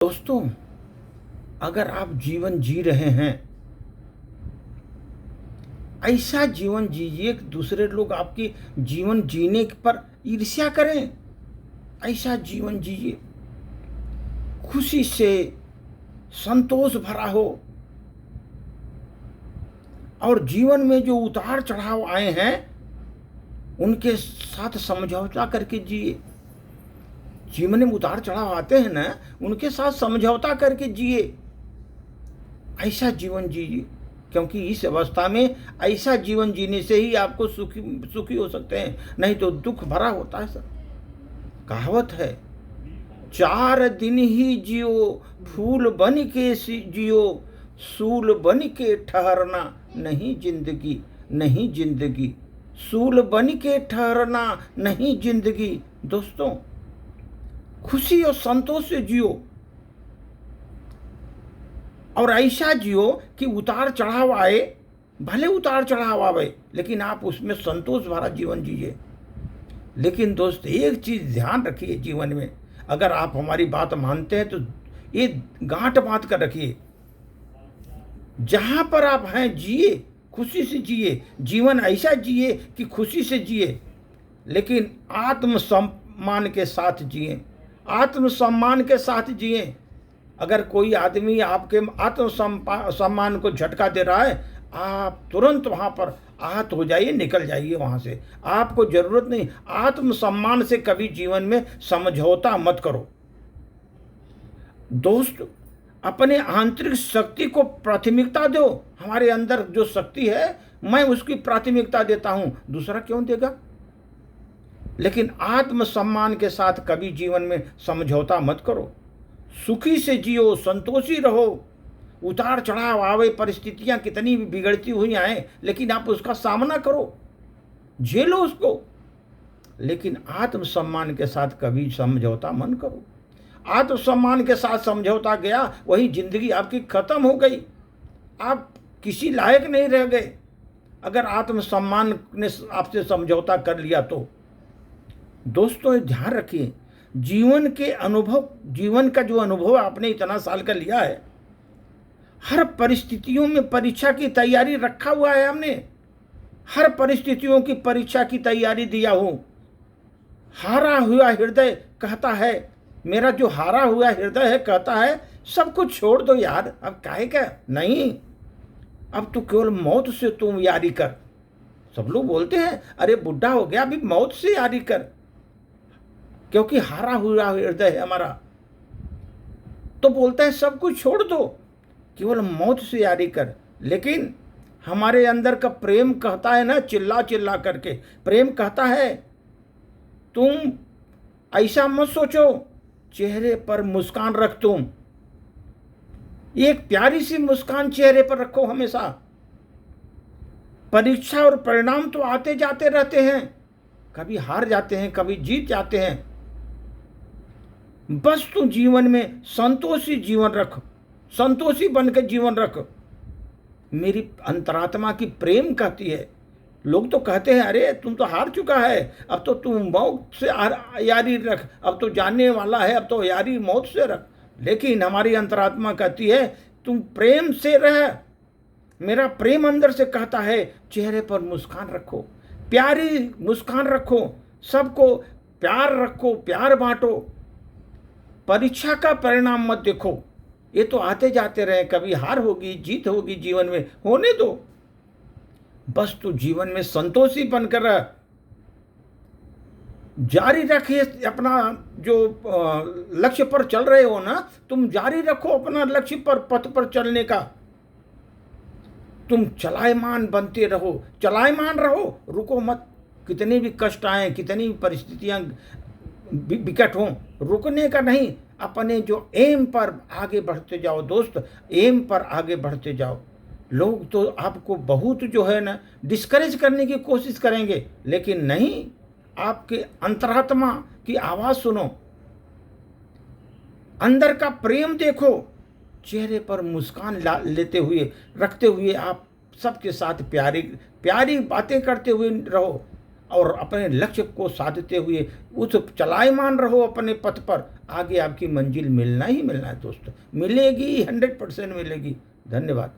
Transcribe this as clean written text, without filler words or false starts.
दोस्तों, अगर आप जीवन जी रहे हैं, ऐसा जीवन जीजिए कि दूसरे लोग आपके जीवन जीने पर ईर्ष्या करें। ऐसा जीवन जीजिए, खुशी से, संतोष भरा हो, और जीवन में जो उतार चढ़ाव आए हैं उनके साथ समझौता करके जिए। जीवन में उतार चढ़ाव आते हैं ना, उनके साथ समझौता करके जिए। ऐसा जीवन जीजिए, क्योंकि इस अवस्था में ऐसा जीवन जीने से ही आपको सुखी हो सकते हैं, नहीं तो दुख भरा होता है सर। कहावत है, 4 दिन ही जियो, फूल बन के जियो, सूल बन के ठहरना नहीं जिंदगी, नहीं जिंदगी, सूल बन के ठहरना नहीं जिंदगी। दोस्तों, खुशी और संतोष से जियो, और ऐसा जियो कि उतार चढ़ाव आए, भले उतार चढ़ाव आवे, लेकिन आप उसमें संतोष भरा जीवन जिए। लेकिन दोस्त, एक चीज ध्यान रखिए जीवन में, अगर आप हमारी बात मानते हैं तो ये गांठ बांध कर रखिए, जहां पर आप हैं जिए, खुशी से जिए। जीवन ऐसा जिए कि खुशी से जिए, लेकिन आत्मसम्मान के साथ जिए, आत्मसम्मान के साथ जिए। अगर कोई आदमी आपके आत्मसम्मान को झटका दे रहा है, आप तुरंत वहां पर आहत हो जाइए, निकल जाइए वहां से। आपको जरूरत नहीं। आत्मसम्मान से कभी जीवन में समझौता मत करो। दोस्त, अपने आंतरिक शक्ति को प्राथमिकता दो। हमारे अंदर जो शक्ति है, मैं उसकी प्राथमिकता देता हूं, दूसरा क्यों देगा? लेकिन आत्मसम्मान के साथ कभी जीवन में समझौता मत करो। सुखी से जियो, संतोषी रहो। उतार चढ़ाव आवे, परिस्थितियां कितनी भी बिगड़ती हुई आए, लेकिन आप उसका सामना करो, झेलो उसको, लेकिन आत्मसम्मान के साथ कभी समझौता मत करो। आत्मसम्मान के साथ समझौता गया, वही जिंदगी आपकी खत्म हो गई। आप किसी लायक नहीं रह गए। अगर आत्मसम्मान ने आपसे समझौता कर लिया तो दोस्तों, ध्यान रखिए, जीवन के अनुभव, जीवन का जो अनुभव आपने इतना साल का लिया है, हर परिस्थितियों में परीक्षा की तैयारी रखा हुआ है हमने। हर परिस्थितियों की परीक्षा की तैयारी दिया हूं। हारा हुआ हृदय कहता है, मेरा जो हारा हुआ हृदय है कहता है, सब कुछ छोड़ दो यार, अब काहे का नहीं, अब तो केवल मौत से तुम यारी कर। सब लोग बोलते हैं, अरे बुढ़ा हो गया, अभी मौत से यारी कर, क्योंकि हारा हुआ हृदय है हमारा। तो बोलता है सब कुछ छोड़ दो, केवल मौत से यारी कर। लेकिन हमारे अंदर का प्रेम कहता है ना, चिल्ला चिल्ला करके प्रेम कहता है, तुम ऐसा मत सोचो, चेहरे पर मुस्कान रख। तुम एक प्यारी सी मुस्कान चेहरे पर रखो हमेशा। परीक्षा और परिणाम तो आते जाते रहते हैं, कभी हार जाते हैं, कभी जीत जाते हैं। बस तू जीवन में संतोषी जीवन रख, संतोषी बनकर जीवन रख। मेरी अंतरात्मा की प्रेम कहती है। लोग तो कहते हैं, अरे तुम तो हार चुका है, अब तो तुम मौत से यारी रख, अब तो जानने वाला है, अब तो यारी मौत से रख। लेकिन हमारी अंतरात्मा कहती है, तुम प्रेम से रह। मेरा प्रेम अंदर से कहता है, चेहरे पर मुस्कान रखो, प्यारी मुस्कान रखो, सबको प्यार रखो, प्यार बांटो। परीक्षा का परिणाम मत देखो, ये तो आते जाते रहे, कभी हार होगी, जीत होगी, जीवन में होने दो। बस तू जीवन में संतोषी बनकर रह, जारी रखिए अपना जो लक्ष्य पर चल रहे हो ना, तुम जारी रखो अपना लक्ष्य पर, पथ पर चलने का। तुम चलायमान बनते रहो, चलायमान रहो, रुको मत। कितने भी कष्ट आए, कितनी भी परिस्थितियां विकट हों, रुकने का नहीं, अपने जो एम पर आगे बढ़ते जाओ दोस्त, एम पर आगे बढ़ते जाओ। लोग तो आपको बहुत जो है ना डिस्करेज करने की कोशिश करेंगे, लेकिन नहीं, आपके अंतरात्मा की आवाज सुनो, अंदर का प्रेम देखो, चेहरे पर मुस्कान लेते हुए, रखते हुए आप सबके साथ प्यारी प्यारी बातें करते हुए रहो। और अपने लक्ष्य को साधते हुए उस चलायमान रहो अपने पथ पर, आगे आपकी मंजिल मिलना ही मिलना है दोस्तों, मिलेगी, 100% मिलेगी। धन्यवाद।